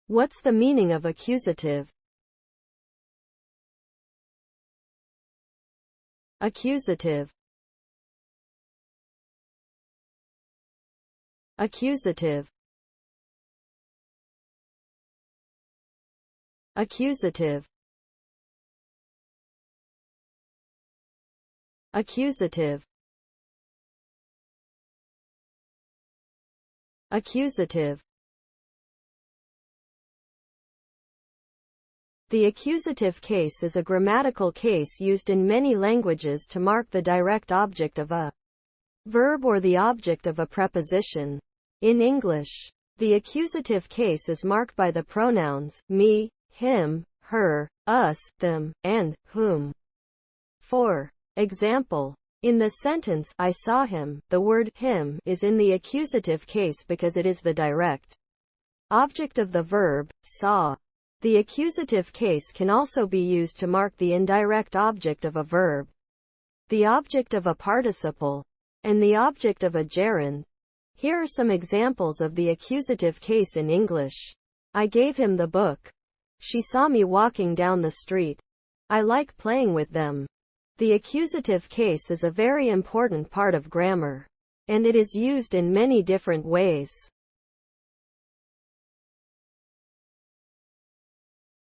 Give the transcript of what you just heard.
What's the meaning of accusative? Accusative. Accusative. Accusative. Accusative. Accusative. The accusative case is a grammatical case used in many languages to mark the direct object of a verb or the object of a preposition. In English, the accusative case is marked by the pronouns me, him, her, us, them, and whom. For example, in the sentence, I saw him, the word him is in the accusative case because it is the direct object of the verb, saw. The accusative case can also be used to mark the indirect object of a verb, the object of a participle, and the object of a gerund. Here are some examples of the accusative case in English. I gave him the book. She saw me walking down the street. I like playing with them. The accusative case is a very important part of grammar, and it is used in many different ways.